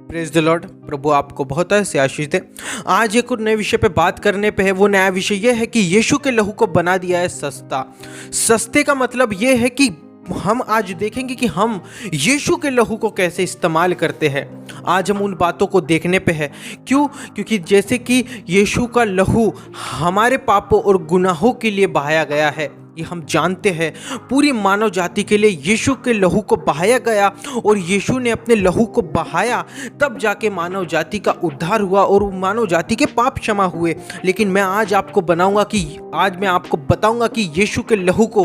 Praise the Lord. प्रभु आपको बहुत से आशीष दे। आज एक और नए विषय पे बात करने पे है। वो नया विषय ये है कि यीशु के लहू को बना दिया है सस्ता। सस्ते का मतलब ये है कि हम आज देखेंगे कि हम यीशु के लहू को कैसे इस्तेमाल करते हैं। आज हम उन बातों को देखने पे है। क्यों? क्योंकि जैसे कि यीशु का लहू हमारे पापों और गुनाहों के लिए बहाया गया है, ये हम जानते हैं। पूरी मानव जाति के लिए यीशु के लहू को बहाया गया और यीशु ने अपने लहू को बहाया, तब जाके मानव जाति का उद्धार हुआ और मानव जाति के पाप क्षमा हुए। लेकिन मैं आज आपको बताऊंगा कि यीशु के लहू को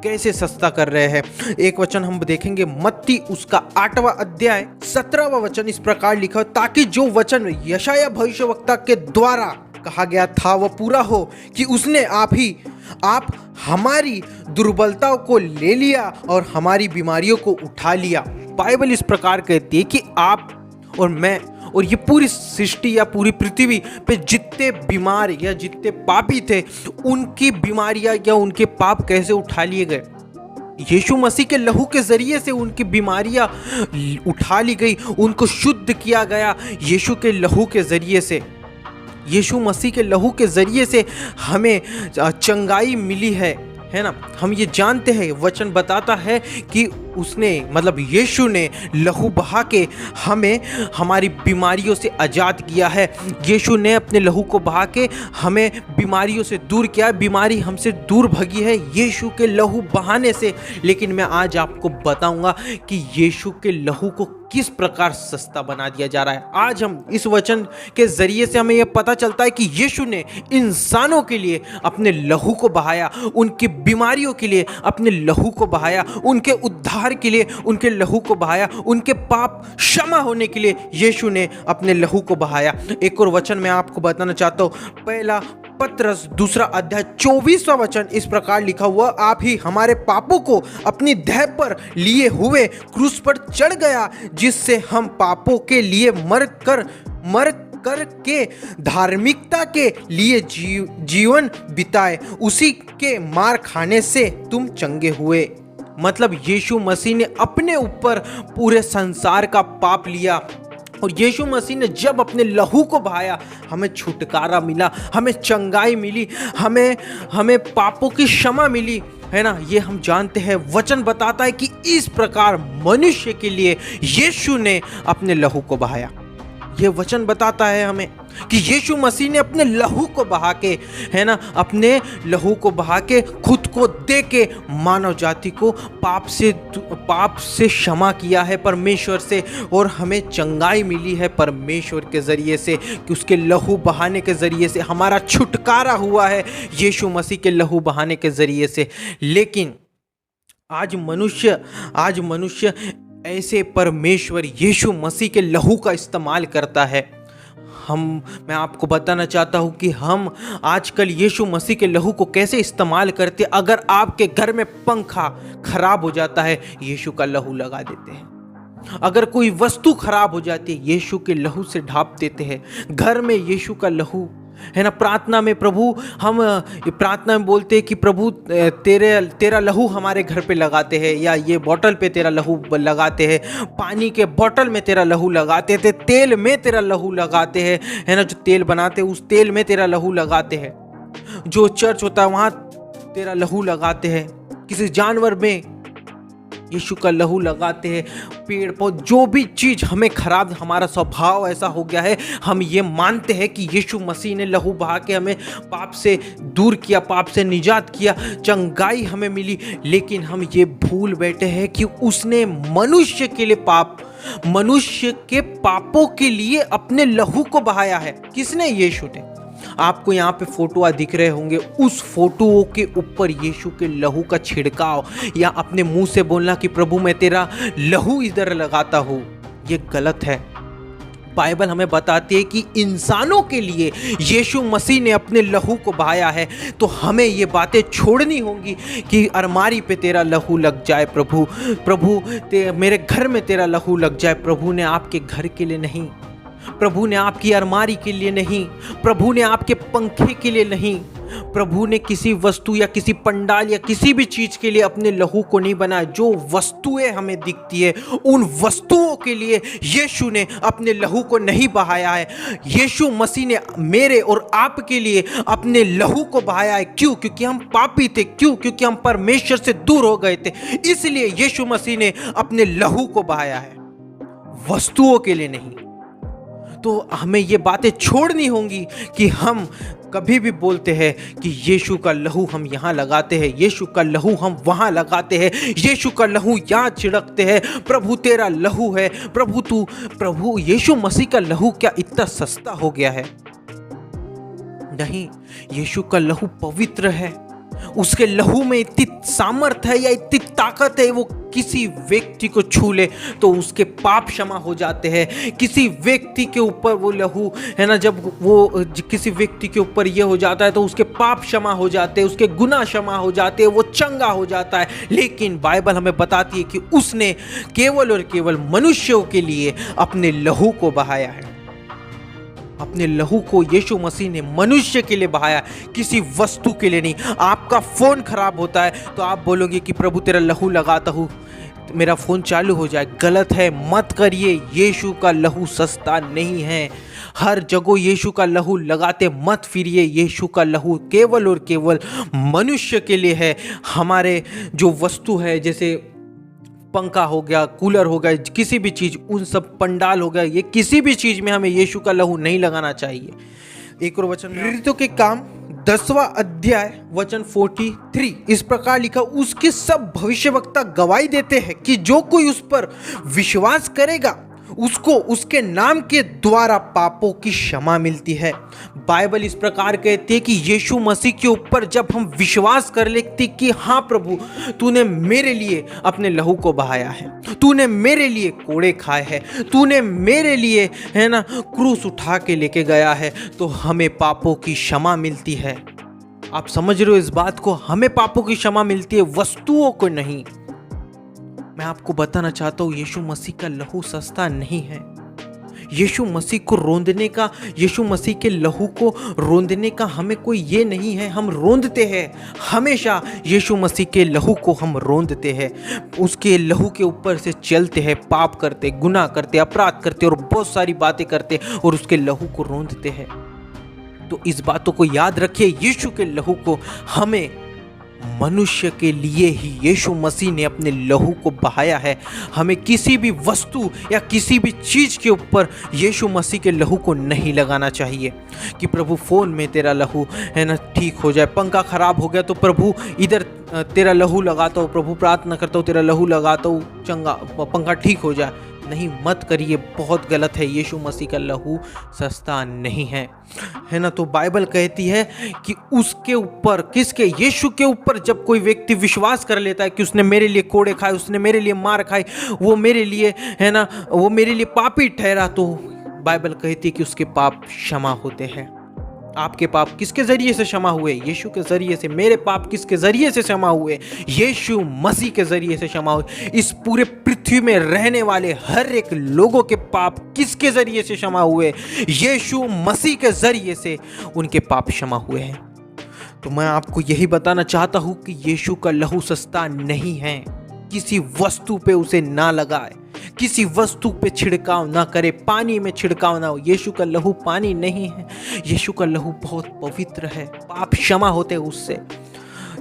कैसे सस्ता कर रहे हैं। एक वचन हम देखेंगे, मत्ती उसका 8वां अध्याय 17वां वचन इस प्रकार लिखा, ताकि जो वचन यशायाह भविष्यवक्ता के द्वारा कहा गया था वह पूरा हो कि उसने आप हमारी दुर्बलताओं को ले लिया और हमारी बीमारियों को उठा लिया। बाइबल इस प्रकार कहती है कि आप और मैं और ये पूरी सृष्टि या पूरी पृथ्वी पे जितने बीमार या जितने पापी थे, उनकी बीमारियां या उनके पाप कैसे उठा लिए गए। यीशु मसीह के लहू के जरिए से उनकी बीमारियां उठा ली गई, उनको शुद्ध किया गया। यीशु के लहू के जरिए से, यीशु मसीह के लहू के ज़रिए से हमें चंगाई मिली है ना। हम ये जानते हैं, वचन बताता है कि यीशु ने लहू बहा के हमें हमारी बीमारियों से आज़ाद किया है। यीशु ने अपने लहू को बहा के हमें बीमारियों से दूर किया। बीमारी हमसे दूर भगी है यीशु के लहू बहाने से। लेकिन मैं आज आपको बताऊंगा कि यीशु के लहू को किस प्रकार सस्ता बना दिया जा रहा है। आज हम इस वचन के जरिए से हमें यह पता चलता है कि यीशु ने इंसानों के लिए अपने लहू को बहाया, उनकी बीमारियों के लिए अपने लहू को बहाया, उनके उद्धार के लिए उनके लहू को बहाया, उनके पाप क्षमा होने के लिए यीशु ने अपने लहू को बहाया। एक और वचन मैं आपको बताना चाहता हूँ, पहला पत्रस 2 अध्याय 24वां वचन इस प्रकार लिखा हुआ, आप ही हमारे पापों को अपनी देह पर लिए हुए क्रूस पर चढ़ गया, जिससे हम पापों के लिए मर कर के धार्मिकता के लिए जीवन बिताए, उसी के मार खाने से तुम चंगे हुए। मतलब यीशु मसीह ने अपने ऊपर पूरे संसार का पाप लिया और यीशु मसीह ने जब अपने लहू को बहाया, हमें छुटकारा मिला, हमें चंगाई मिली, हमें पापों की क्षमा मिली, है ना। ये हम जानते हैं। वचन बताता है कि इस प्रकार मनुष्य के लिए यीशु ने अपने लहू को बहाया। ये वचन बताता है हमें कि यीशु मसीह ने अपने लहू को बहा के, है ना, अपने लहू को बहा के खुद को दे के मानव जाति को पाप से क्षमा किया है परमेश्वर से, और हमें चंगाई मिली है परमेश्वर के ज़रिए से कि उसके लहू बहाने के ज़रिए से हमारा छुटकारा हुआ है यीशु मसीह के लहू बहाने के ज़रिए से। लेकिन आज मनुष्य ऐसे परमेश्वर यीशु मसीह के लहू का इस्तेमाल करता है। मैं आपको बताना चाहता हूँ कि हम आजकल यीशु मसीह के लहू को कैसे इस्तेमाल करते हैं। अगर आपके घर में पंखा खराब हो जाता है, यीशु का लहू लगा देते हैं। अगर कोई वस्तु खराब हो जाती है, यीशु के लहू से ढाप देते हैं। घर में यीशु का लहू, है ना। प्रार्थना में प्रार्थना में बोलते हैं कि प्रभु तेरा लहू हमारे घर पे लगाते हैं, या ये बोतल पे तेरा लहू लगाते हैं, पानी के बोतल में तेरा लहू लगाते थे, तेल में तेरा लहू लगाते हैं, है ना। जो तेल बनाते हैं उस तेल में तेरा लहू लगाते हैं। जो चर्च होता है वहाँ तेरा लहू लगाते हैं। किसी जानवर में यीशु का लहू लगाते हैं। पेड़ पौधे, जो भी चीज़ हमें खराब, हमारा स्वभाव ऐसा हो गया है, हम ये मानते हैं कि यीशु मसीह ने लहू बहा के हमें पाप से दूर किया, पाप से निजात किया, चंगाई हमें मिली। लेकिन हम ये भूल बैठे हैं कि उसने मनुष्य के पापों के लिए अपने लहू को बहाया है। किसने? यीशु ने। आपको यहाँ पे फोटो दिख रहे होंगे, उस फोटोओं के ऊपर यीशु के लहू का छिड़काव, या अपने मुंह से बोलना कि प्रभु मैं तेरा लहू इधर लगाता हूँ, ये गलत है। बाइबल हमें बताती है कि इंसानों के लिए यीशु मसीह ने अपने लहू को बहाया है। तो हमें ये बातें छोड़नी होंगी कि अलमारी पे तेरा लहू लग जाए प्रभु मेरे घर में तेरा लहू लग जाए। प्रभु ने आपके घर के लिए नहीं, प्रभु ने आपकी अलमारी के लिए नहीं, प्रभु ने आपके पंखे के लिए नहीं, प्रभु ने किसी वस्तु या किसी पंडाल या किसी भी चीज के लिए अपने लहू को नहीं बनाया। जो वस्तुएं हमें दिखती है उन वस्तुओं के लिए यीशु ने अपने लहू को नहीं बहाया है। यीशु मसीह ने मेरे और आपके लिए अपने लहू को बहाया है। क्यों? क्योंकि हम पापी थे। क्यों? क्योंकि हम परमेश्वर से दूर हो गए थे। इसलिए यीशु मसीह ने अपने लहू को बहाया है, वस्तुओं के लिए नहीं। तो हमें ये बातें छोड़नी होंगी कि हम कभी भी बोलते हैं कि यीशु का लहू हम यहाँ लगाते हैं, यीशु का लहू हम वहाँ लगाते हैं, यीशु का लहू यहाँ छिड़कते हैं, प्रभु तेरा लहू है, प्रभु यीशु मसीह का लहू क्या इतना सस्ता हो गया है? नहीं, यीशु का लहू पवित्र है। उसके लहू में इतनी सामर्थ्य है या इतनी ताकत है, वो किसी व्यक्ति को छू ले तो उसके पाप क्षमा हो जाते हैं। किसी व्यक्ति के ऊपर वो लहू है ना, जब वो किसी व्यक्ति के ऊपर ये हो जाता है तो उसके पाप क्षमा हो जाते हैं, उसके गुनाह क्षमा हो जाते हैं, वो चंगा हो जाता है। लेकिन बाइबल हमें बताती है कि उसने केवल और केवल मनुष्यों के लिए अपने लहू को बहाया है। अपने लहू को यीशु मसीह ने मनुष्य के लिए बहाया, किसी वस्तु के लिए नहीं। आपका फोन खराब होता है तो आप बोलोगे कि प्रभु तेरा लहू लगाता हूँ मेरा फोन चालू हो जाए। गलत है, मत करिए। यीशु का लहू सस्ता नहीं है। हर जगह यीशु का लहू लगाते मत फिरिए। यीशु का लहू केवल और केवल मनुष्य के लिए है। हमारे जो वस्तु है, जैसे पंखा हो गया, कूलर हो गया, किसी भी चीज, उन सब पंडाल हो गया, ये किसी भी चीज में हमें यीशु का लहू नहीं लगाना चाहिए। एक और वचन, प्रेरितों के काम 10वां अध्याय वचन 43 इस प्रकार लिखा, उसके सब भविष्यवक्ता गवाही देते हैं कि जो कोई उस पर विश्वास करेगा उसको उसके नाम के द्वारा पापों की क्षमा मिलती है। बाइबल इस प्रकार कहती है कि यीशु मसीह के ऊपर जब हम विश्वास कर लेते कि हाँ प्रभु तूने मेरे लिए अपने लहू को बहाया है, तूने मेरे लिए कोड़े खाए हैं, तूने मेरे लिए है ना क्रूस उठा के लेके गया है, तो हमें पापों की क्षमा मिलती है। आप समझ रहे हो इस बात को? हमें पापों की क्षमा मिलती है, वस्तुओं को नहीं। मैं आपको बताना चाहता हूँ यीशु मसीह का लहू सस्ता नहीं है। यीशु मसीह को रोंदने का, यीशु मसीह के लहू को रोंदने का हमें कोई ये नहीं है। हम रोंदते हैं, हमेशा यीशु मसीह के लहू को हम रोंदते हैं, उसके लहू के ऊपर से चलते हैं, पाप करते, गुनाह करते, अपराध करते और बहुत सारी बातें करते और उसके लहू को रोंदते हैं। तो इस बातों को याद रखिए, यीशु के लहू को हमें मनुष्य के लिए ही यीशु मसीह ने अपने लहू को बहाया है। हमें किसी भी वस्तु या किसी भी चीज के ऊपर यीशु मसीह के लहू को नहीं लगाना चाहिए कि प्रभु फोन में तेरा लहू है ना ठीक हो जाए, पंखा खराब हो गया तो प्रभु इधर तेरा लहू लगाता हूँ, प्रभु प्रार्थना करता हूँ तेरा लहू लगाता हूँ, चंगा पंखा ठीक हो जाए। नहीं, मत करिए, बहुत गलत है। यीशु मसीह का लहू सस्ता नहीं है ना। तो बाइबल कहती है कि उसके ऊपर, किसके? यीशु के ऊपर जब कोई व्यक्ति विश्वास कर लेता है कि उसने मेरे लिए कोड़े खाए, उसने मेरे लिए मार खाई, वो मेरे लिए है ना, वो मेरे लिए पापी ठहरा, तो बाइबल कहती है कि उसके पाप क्षमा होते हैं। आपके पाप किसके जरिए से क्षमा हुए? यीशु के जरिए से। मेरे पाप किसके जरिए से क्षमा हुए? यीशु मसीह के जरिए से क्षमा हुए। इस पूरे पृथ्वी में रहने वाले हर एक लोगों के पाप किसके जरिए से क्षमा हुए? यीशु मसीह के जरिए से उनके पाप क्षमा हुए हैं। तो मैं आपको यही बताना चाहता हूं कि यीशु का लहू सस्ता नहीं है। किसी वस्तु पे उसे ना लगाए, किसी वस्तु पे छिड़काव ना करे, पानी में छिड़काव ना हो। यीशु का लहू पानी नहीं है। यीशु का लहू बहुत पवित्र है, पाप क्षमा होते हैं उससे।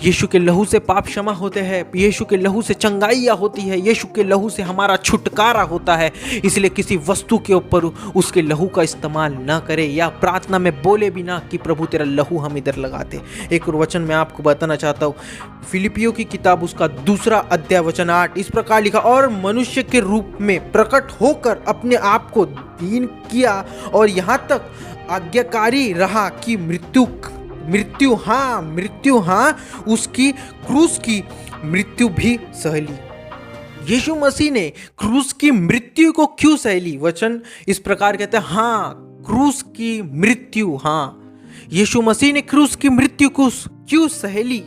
यीशु के लहू से पाप क्षमा होते हैं, यीशु के लहू से चंगाइयाँ होती है, यीशु के लहू से हमारा छुटकारा होता है। इसलिए किसी वस्तु के ऊपर उसके लहू का इस्तेमाल ना करे, या प्रार्थना में बोले भी ना कि प्रभु तेरा लहू हम इधर लगाते। एक और वचन मैं आपको बताना चाहता हूँ, फिलिपियों की किताब उसका 2 अध्याय वचन 8 इस प्रकार लिखा, और मनुष्य के रूप में प्रकट होकर अपने आप को दीन किया और यहाँ तक आज्ञाकारी रहा कि मृत्यु हाँ उसकी क्रूस की मृत्यु भी सहली। यीशु मसीह ने क्रूस की मृत्यु को क्यों सहली? वचन इस प्रकार कहते हैं, हाँ क्रूस की मृत्यु, हाँ यीशु मसीह ने क्रूस की मृत्यु को क्यों सहली?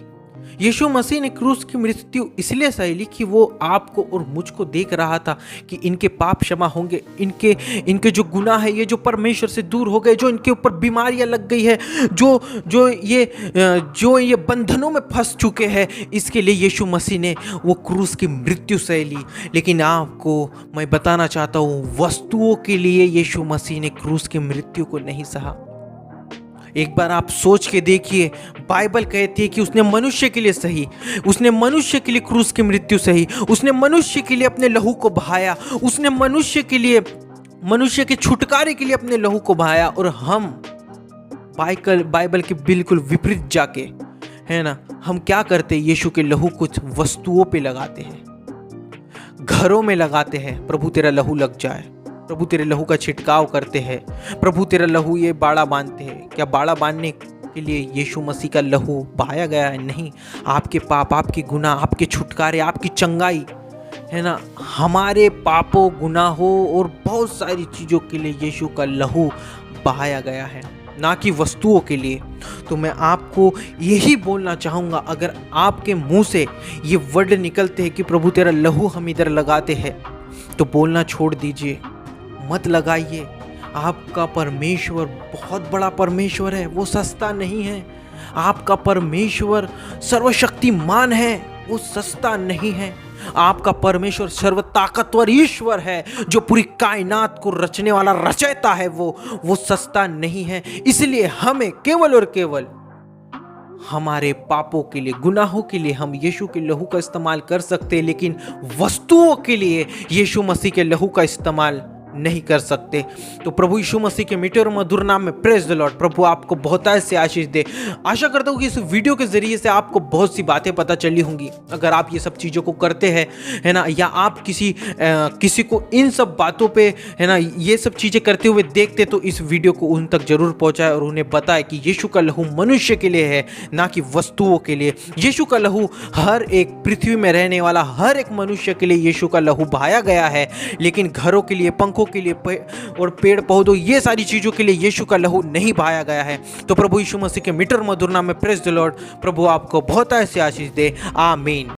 यीशु मसीह ने क्रूस की मृत्यु इसलिए सही ली कि वो आपको और मुझको देख रहा था कि इनके पाप क्षमा होंगे, इनके जो गुनाह है ये जो परमेश्वर से दूर हो गए, जो इनके ऊपर बीमारियां लग गई है, जो ये बंधनों में फंस चुके हैं, इसके लिए यीशु मसीह ने वो क्रूस की मृत्यु सह ली। लेकिन आपको मैं बताना चाहता हूँ, वस्तुओं के लिए यीशु मसीह ने क्रूस की मृत्यु को नहीं सहा। एक बार आप सोच के देखिए, बाइबल कहती है कि उसने मनुष्य के लिए सही, उसने मनुष्य के लिए क्रूस की मृत्यु सही, उसने मनुष्य के लिए अपने लहू को बहाया, उसने मनुष्य के छुटकारे के लिए अपने लहू को बहाया। और हम बाइबल के बिल्कुल विपरीत जाके, है ना, हम क्या करते हैं, यीशु के लहू कुछ वस्तुओं पे लगाते हैं, घरों में लगाते हैं, प्रभु तेरा लहू लग जाए, प्रभु तेरे लहू का छिड़काव करते हैं, प्रभु तेरा लहू, ये बाड़ा बांधते हैं। क्या बाड़ा बांधने के लिए यीशु मसीह का लहू बहाया गया है? नहीं। आपके पाप, आपके गुनाह, आपके छुटकारे, आपकी चंगाई, है ना, हमारे पापों, गुनाहों और बहुत सारी चीज़ों के लिए यीशु का लहू बहाया गया है, ना कि वस्तुओं के लिए। तो मैं आपको यही बोलना चाहूँगा, अगर आपके मुंह से ये वर्ड निकलते हैं कि प्रभु तेरा लहू हम इधर लगाते हैं, तो बोलना छोड़ दीजिए, मत लगाइए। आपका परमेश्वर बहुत बड़ा परमेश्वर है, वो सस्ता नहीं है। आपका परमेश्वर सर्वशक्तिमान है, वो सस्ता नहीं है। आपका परमेश्वर सर्व ताकतवर ईश्वर है, जो पूरी कायनात को रचने वाला रचयिता है, वो सस्ता नहीं है। इसलिए हमें केवल और केवल हमारे पापों के लिए, गुनाहों के लिए हम यीशु के लहू का इस्तेमाल कर सकते हैं, लेकिन वस्तुओं के लिए यीशु मसीह के लहू का इस्तेमाल नहीं कर सकते। तो प्रभु यीशु मसीह के मीठे और मधुर नाम में प्रेज द लॉर्ड। प्रभु आपको बहुत से आशीष दे। आशा करता हूँ कि इस वीडियो के जरिए से आपको बहुत सी बातें पता चली होंगी। अगर आप ये सब चीज़ों को करते हैं, है ना, या आप किसी को इन सब बातों पे, है ना, ये सब चीज़ें करते हुए देखते, तो इस वीडियो को उन तक जरूर पहुँचाए और उन्हें बताए कि यीशु का लहू मनुष्य के लिए है, ना कि वस्तुओं के लिए। यीशु का लहू हर एक पृथ्वी में रहने वाला हर एक मनुष्य के लिए यीशु का लहू बहाया गया है, लेकिन घरों के लिए, पंखों के लिए और पेड़ पौधों, ये सारी चीजों के लिए यीशु का लहू नहीं बहाया गया है। तो प्रभु यीशु मसीह के मीठे और मधुर नाम में प्रेज द लॉर्ड। प्रभु आपको बहुत ऐसे आशीष दे। आमीन।